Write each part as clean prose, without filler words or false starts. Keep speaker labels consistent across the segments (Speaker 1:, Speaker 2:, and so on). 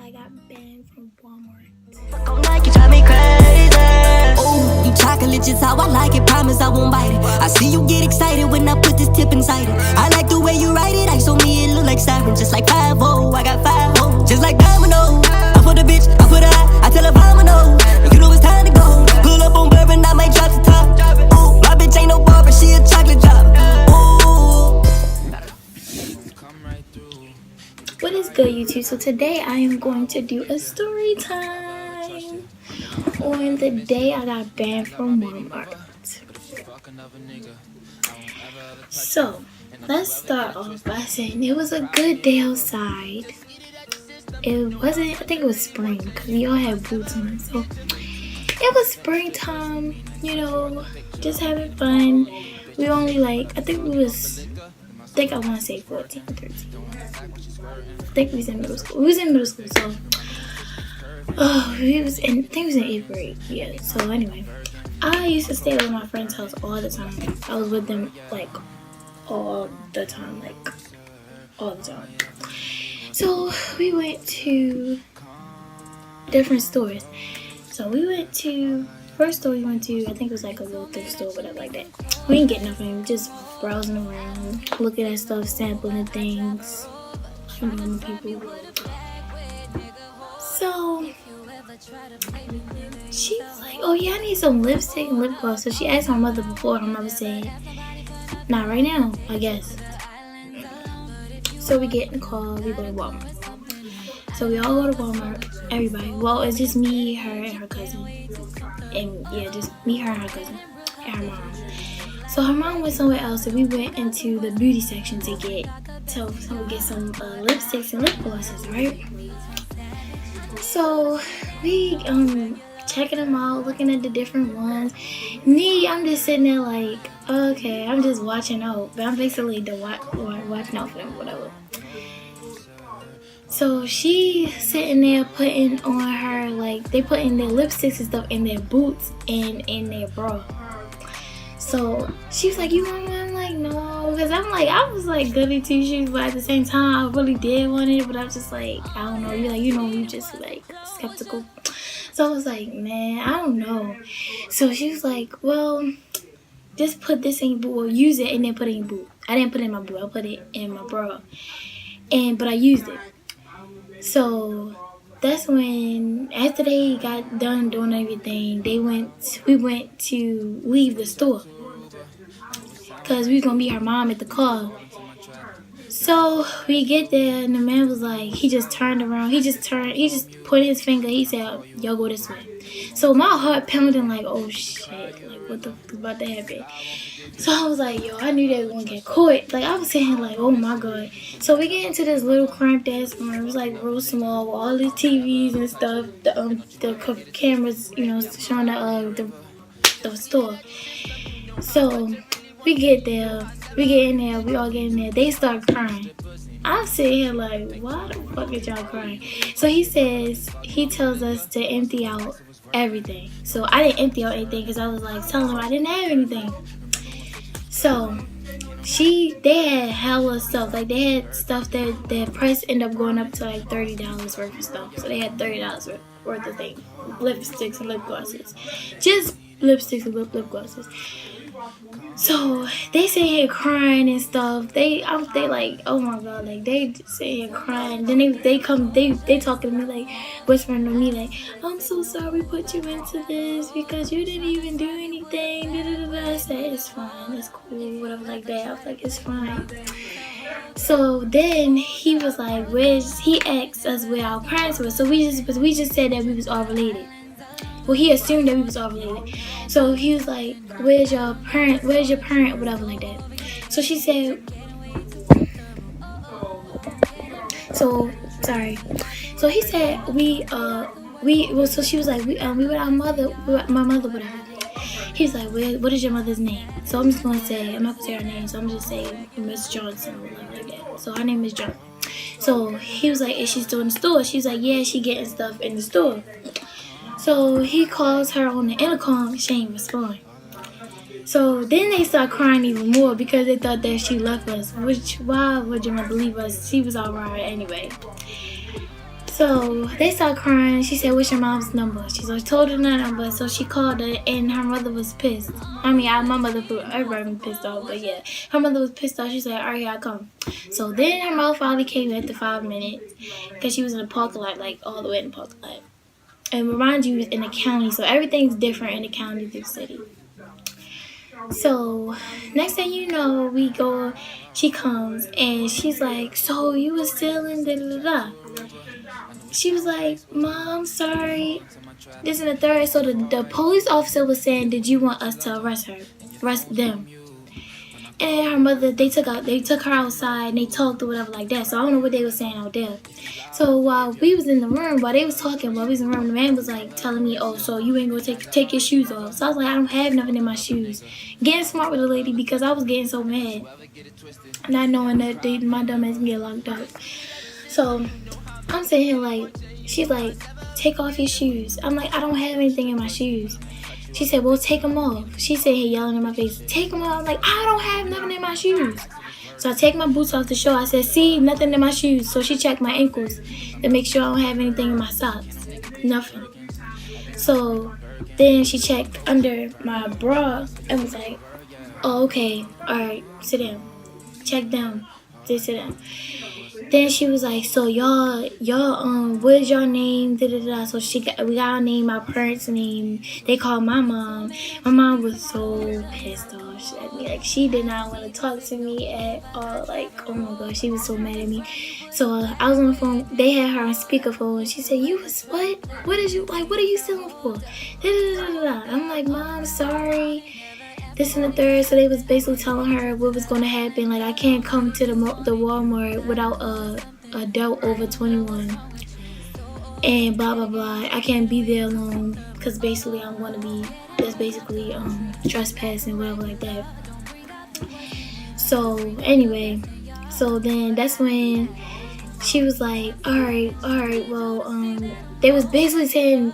Speaker 1: I got banned from Walmart.
Speaker 2: Like you drive me crazy. Oh, you chocolate just how I like it. Promise I won't bite it. I see you get excited when I put this tip inside it. I like the way you write it. I show me it look like siren, just like 5-0. I got 5 just like domino. I put a bitch, I put her, I tell her domino. You know it's time to go. Pull up on bourbon, I might drop the top. Ooh, my bitch ain't no barber, she a chocolate drop. Ooh.
Speaker 1: What is good, YouTube? So today I am going to do a story time on the day I got banned from Walmart. So let's start off by saying it was a good day outside. It wasn't, I think it was spring because we all had boots on. So it was springtime, you know, just having fun. We only I think I want to say 14, 13. I think we was in middle school. We was in middle school, so I think we was in 8th grade. Yeah. So anyway, I used to stay with my friend's house all the time. I was with them all the time, all the time. So we went to different stores. So we went to first store we went to, I think it was like a little thrift store, whatever like that. We didn't get nothing, just browsing around, looking at stuff, sampling things. People. So she was like, "Oh yeah, I need some lipstick and lip gloss." So she asked my mother before. Her mother said, "Not right now, I guess." So we get in the car, we go to Walmart. So we all go to Walmart, everybody. Well, it's just me, her, and her cousin. And yeah, just me, her, and her cousin, and her mom. So her mom went somewhere else, and we went into the beauty section to get some lipsticks and lip glosses, right? So we checking them out, looking at the different ones. Me, I'm just sitting there like, okay, I'm just watching out, but I'm basically watching out for them, whatever. So she sitting there putting on her, they putting their lipsticks and stuff in their boots and in their bra. So she was like, "You want one?" I'm like, "No," because I was goody two shoes, but at the same time, I really did want it, but I was just like, I don't know. You just skeptical. So I was like, man, I don't know. So she was like, "Well, just put this in your boot. Well, use it and then put it in your boot." I didn't put it in my boot. I put it in my bra, but I used it. So that's when, after they got done doing everything, we went to leave the store because we was going to meet her mom at the car. So we get there and the man was like, he just turned around. He just put his finger. He said, "Y'all go this way." So my heart pounding like, oh shit, what the fuck is about to happen? So I was like, yo, I knew they were going to get caught. I was saying oh my God. So we get into this little cramped ass room. It was real small with all these TVs and stuff. The cameras, showing the store. So we get there. We get in there. We all get in there. They start crying. I'm sitting here why the fuck is y'all crying? So he tells us to empty out everything. So I didn't empty out anything because I was telling him I didn't have anything. So they had hella stuff. They had stuff that their price ended up going up to $30 worth of stuff. So they had $30 worth of things. Lipsticks and lip glosses. Just lipsticks and lip glosses. So they sit here crying and stuff. They like, oh my God, they sit here crying. Then they talking to me whispering to me "I'm so sorry we put you into this because you didn't even do anything." I said, "It's fine, it's cool," whatever like that. I was like, "It's fine." So then he was like, he asked us where our parents were. So we just said that we was all related. Well, he assumed that we was all related. So he was like, where's your parent, whatever like that. So she said, So he said, so she was like, we with our mother, my mother, whatever. He was like, what is your mother's name? So I'm just going to say, I'm not going to say her name, so I'm just saying Miss Johnson or whatever like that. So her name is Johnson. So he was like, is she still in the store? She was like, yeah, she getting stuff in the store. So he calls her on the intercom, she ain't respond. So then they start crying even more because they thought that she left us. Why would your mother leave us? She was alright anyway. So they started crying. She said, "What's your mom's number?" She told her the number, so she called her, and her mother was pissed. I mean, my mother, everybody was pissed off, but yeah, her mother was pissed off. She said, "Alright, I come." So then her mother finally came after 5 minutes, because she was in the parking lot, like all the way in the parking lot. And remind you, in the county, so everything's different in the county than the city. So next thing you know, we go. She comes and she's like, "So you was stealing, da da da da." She was like, "Mom, sorry, this and the third." So the police officer was saying, "Did you want us to arrest them?" And her mother, they took her outside and they talked or whatever like that. So I don't know what they were saying out there. So while we was in the room, while they was talking, while we was in the room, the man was like telling me, "Oh, so you ain't gonna take your shoes off?" So I was like, "I don't have nothing in my shoes." Getting smart with the lady because I was getting so mad, not knowing that my dumb ass can get locked up. So I'm sitting here like, she's like, "Take off your shoes." I'm like, "I don't have anything in my shoes." She said, "Well, take them off." She said, "He yelling in my face, take them off." I'm like, "I don't have nothing in my shoes." So I take my boots off the show. I said, "See, nothing in my shoes." So she checked my ankles to make sure I don't have anything in my socks. Nothing. So then she checked under my bra and was like, "Oh, okay. All right, sit down." Check down. Just sit down. Then she was like, "So y'all, what is your name?" Da, da, da. So we got our name, our parents' name. They called my mom. My mom was so pissed off at me. Like, she did not want to talk to me at all. Like, oh my gosh, she was so mad at me. So I was on the phone. They had her on speakerphone. She said, "You was what? What are you stealing for?" Da, da, da, da, da. I'm like, "Mom, sorry. This and the third." So they was basically telling her what was going to happen. Like, I can't come to the Walmart without a adult over 21, and blah blah blah. I can't be there alone because basically I'm going to be, that's basically trespassing, whatever like that. So anyway, so then that's when she was like, all right, well, they was basically saying,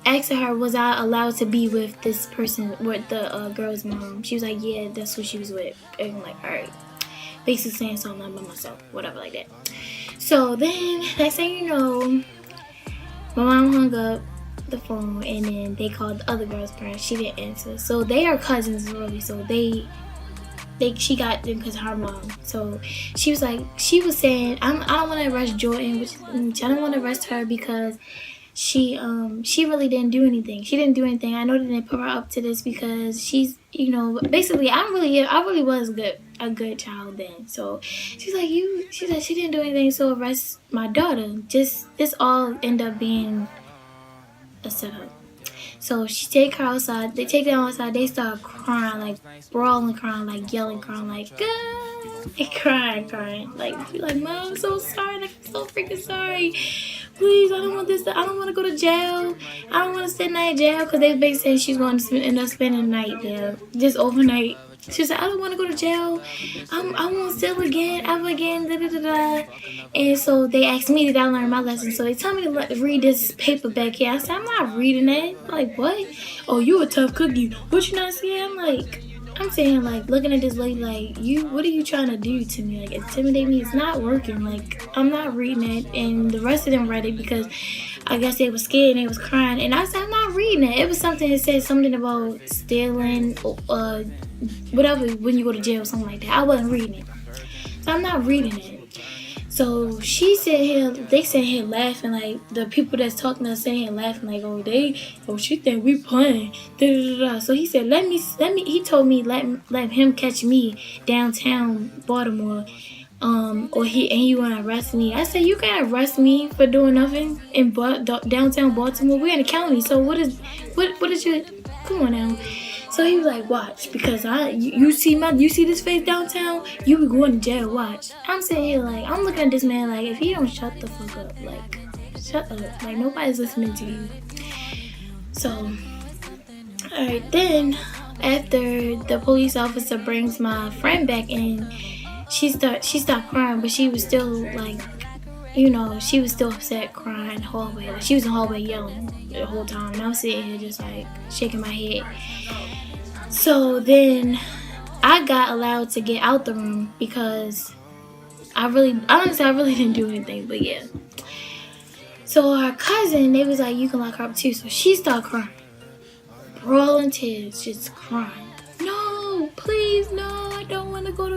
Speaker 1: asking her, was I allowed to be with this person, with the girl's mom? She was like, yeah, that's who she was with. And I'm like, all right. Basically saying something, I'm by myself, whatever like that. So then, next thing you know, my mom hung up the phone, and then they called the other girl's parents. She didn't answer. So they are cousins really. So she got them because her mom. So she was saying, I don't want to arrest Jordan, which I don't want to arrest her because she really didn't do anything. She didn't do anything. I know that they put her up to this because she's, basically I really was a good child then. So she's like, she said she didn't do anything, so arrest my daughter. This all end up being a setup. So she take her outside. They take them outside. They start crying, like brawling, crying, like yelling, crying, like and crying, like, "Mom, I'm so sorry. Like, I'm so freaking sorry. Please, I don't want this. I don't want to go to jail. I don't want to spend the night in jail," because they basically saying she's going to end up spending the night there, just overnight. She said, "I don't want to go to jail. I won't steal ever again, da da da da." And so they asked me, did I learn my lesson? So they told me to read this paper back here. I said, "I'm not reading that." Like, what? "Oh, you a tough cookie. What you not seeing?" I'm saying, like, looking at this lady, like, what are you trying to do to me? Like, intimidate me? It's not working. Like, I'm not reading it. And the rest of them read it because I guess they were scared and they was crying. And I said, I'm not reading it. It was something that said something about stealing, whatever, when you go to jail, something like that. I wasn't reading it. So I'm not reading it. So they sit here laughing, like, the people that's talking to us sitting here laughing, like, she think we playing, da da da. So he said, he told me, let him catch me downtown Baltimore, or he wanna arrest me. I said, "You can't arrest me for doing nothing in downtown Baltimore. We're in the county, so what is your, come on now." So he was like, "Watch, because you see this face downtown, you be going to jail, watch." I'm sitting here like, I'm looking at this man like, if he don't shut the fuck up, like, shut up, like, nobody's listening to you. So, alright, then after the police officer brings my friend back in, she stopped crying, but she was still like, she was still upset, crying in the hallway. Like, she was in the hallway yelling the whole time, and I was sitting here just like shaking my head. So then I got allowed to get out the room because honestly I really didn't do anything, but yeah. So her cousin, they was like, you can lock her up too. So she started crying. Brawling tears, just crying. No, please, no, I don't want to go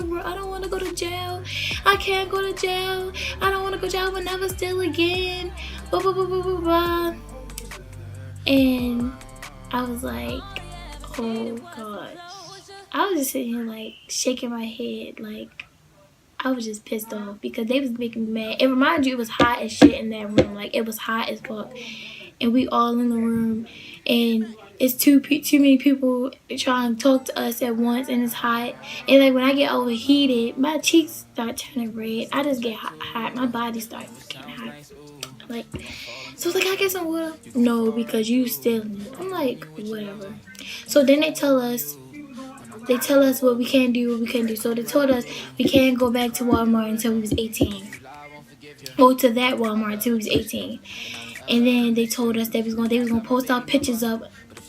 Speaker 1: to jail. I can't go to jail. I don't want to go to jail. I will never steal again. Blah, blah, blah, blah, blah, blah. And I was like, oh gosh. I was just sitting here like shaking my head, like I was just pissed off because they was making me mad. It reminded you it was hot as shit in that room. Like it was hot as fuck. And we all in the room and it's too many people trying to talk to us at once and it's hot. And like when I get overheated, my cheeks start turning red. I just get hot. My body starts getting hot. Like, so it's like, can I get some water? No, because you stealing it. I'm like, whatever. So then they tell us what we can do, So they told us we can't go back to Walmart until we was 18. Or to that Walmart until we was 18. And then they told us that they was gonna post our pictures up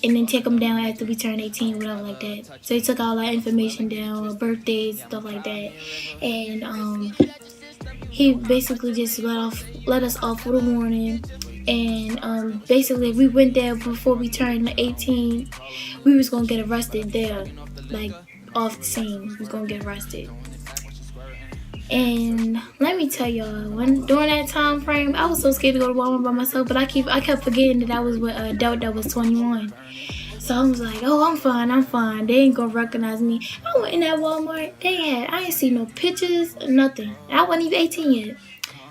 Speaker 1: and then take them down after we turn 18, whatever like that. So they took all our information down, our birthdays, stuff like that. And he basically just let us off with a warning. And basically if we went there before we turned 18, we was gonna get arrested there, like off the scene. We was gonna get arrested. And let me tell y'all, during that time frame, I was so scared to go to Walmart by myself, but I kept forgetting that I was with an adult that was 21. So I was like, oh, I'm fine. They ain't gonna recognize me. I went in that Walmart, I ain't seen no pictures, nothing. I wasn't even 18 yet.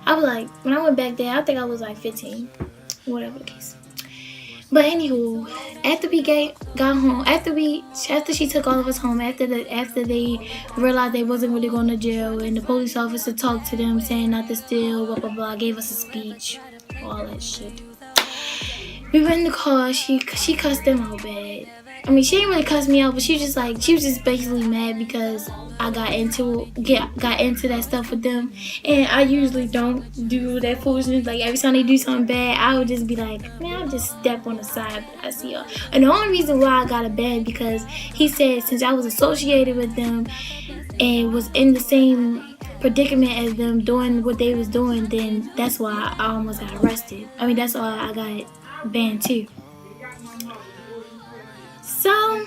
Speaker 1: I was like, when I went back there, I think I was like 15, whatever the case. But anywho, after we got home, after she took all of us home, after they realized they wasn't really going to jail, and the police officer talked to them saying not to steal, blah blah blah, gave us a speech, all that shit. We went in the car. She cussed them out bad. I mean, she didn't really cuss me out, but she was just basically mad because I got into that stuff with them. And I usually don't do that foolishness. Like, every time they do something bad, I would just be like, man, I'll just step on the side. I see her. And the only reason why I got a ban because he said since I was associated with them and was in the same predicament as them doing what they was doing, then that's why I almost got arrested. I mean, that's why I got banned too. So,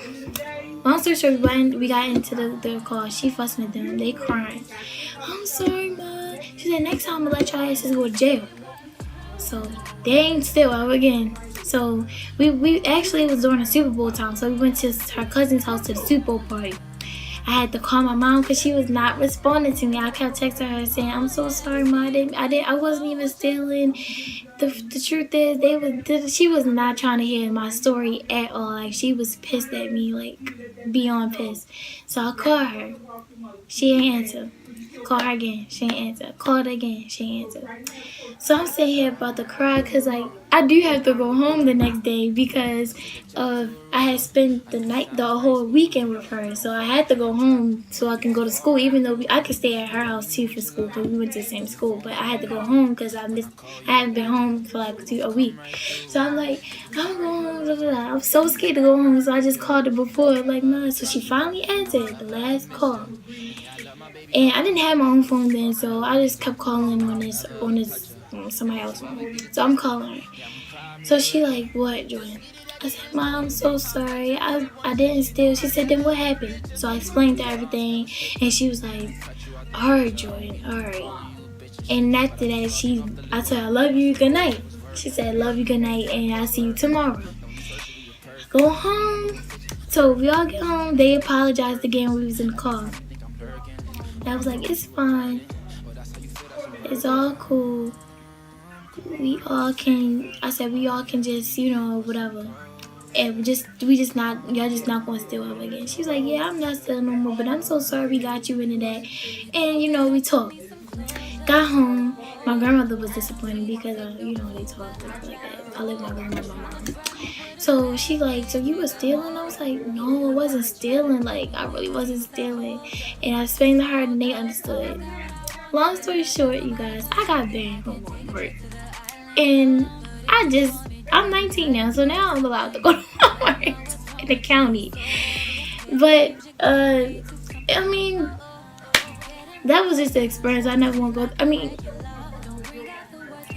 Speaker 1: long story short, we got into the car. She fussing at them. They crying. I'm sorry, Mom. She said, next time I'm going to let y'all asses go to jail. So, they ain't still out again. So, we actually, it was during the Super Bowl time. So, we went to her cousin's house to the Super Bowl party. I had to call my mom because she was not responding to me. I kept texting her saying, I'm so sorry, Mom. I wasn't even stealing. The truth is, she was not trying to hear my story at all. Like, she was pissed at me, like, beyond pissed. So I called her. She ain't answer. Call her again. She ain't answer. Called her again. She ain't answer. So I'm sitting here about to cry because, like, I do have to go home the next day because I had spent the whole weekend with her. So I had to go home so I can go to school, even though I could stay at her house too for school because we went to the same school. But I had to go home because I hadn't been home for like a week. So I'm like, I'm going home. Blah, blah, blah. I'm so scared to go home. So I just called her before, like, Mom. So she finally answered the last call. And I didn't have my own phone then, so I just kept calling on this somebody else's phone. So I'm calling her. So she like, what, Jordan? I said, Mom, I'm so sorry. I didn't steal. She said, then what happened? So I explained to her everything, and she was like, all right, Jordan, all right. And after that, I told her, I love you, good night. She said, love you, good night, and I'll see you tomorrow. I go home. So we all get home. They apologized again when we was in the car. I was like, it's fine. It's all cool. We all can just, whatever. And y'all just not gonna steal ever again. She was like, yeah, I'm not stealing no more, but I'm so sorry we got you into that. And, we talked. Got home. My grandmother was disappointed because, they talk like that. I live with my grandmother and my mom. So she like, so you were stealing? I was like, no, I wasn't stealing. Like, I really wasn't stealing. And I explained to her and they understood. Long story short, you guys, I got banned from Walmart. And I'm 19 now, so now I'm allowed to go to Walmart in the county. But, I mean, that was just the experience. I never want to go. I mean,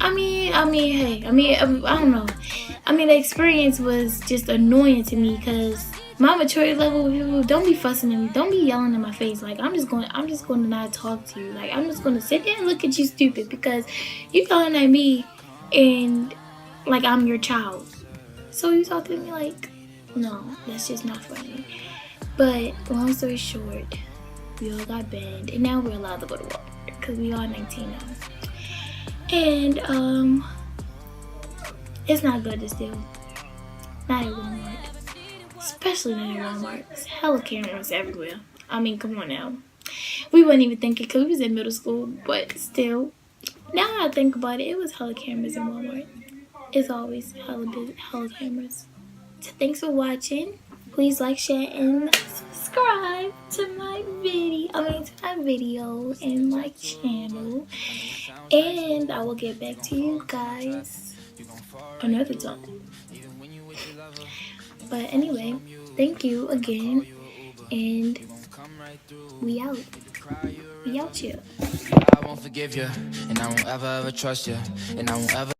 Speaker 1: I don't know. I mean, the experience was just annoying to me because my maturity level, people, don't be fussing at me, don't be yelling in my face. Like, I'm just going to not talk to you. Like, I'm just going to sit there and look at you stupid because you yelling at me and like I'm your child. So you talk to me like, no, that's just not funny. But long story short, we all got banned, and now we're allowed to go to Walmart because we are 19 now. And it's not good to steal. Not at Walmart. Especially not at Walmart. There's hella cameras everywhere. I mean, come on now. We wouldn't even think it because we was in middle school, but still. Now I think about it, it was hella cameras in Walmart. It's always hella cameras. So thanks for watching. Please like, share, and subscribe to my video and my channel. And I will get back to you guys another time. But anyway, thank you again, and we out. We out here.
Speaker 3: I won't forgive you, and I won't ever trust you, and I won't ever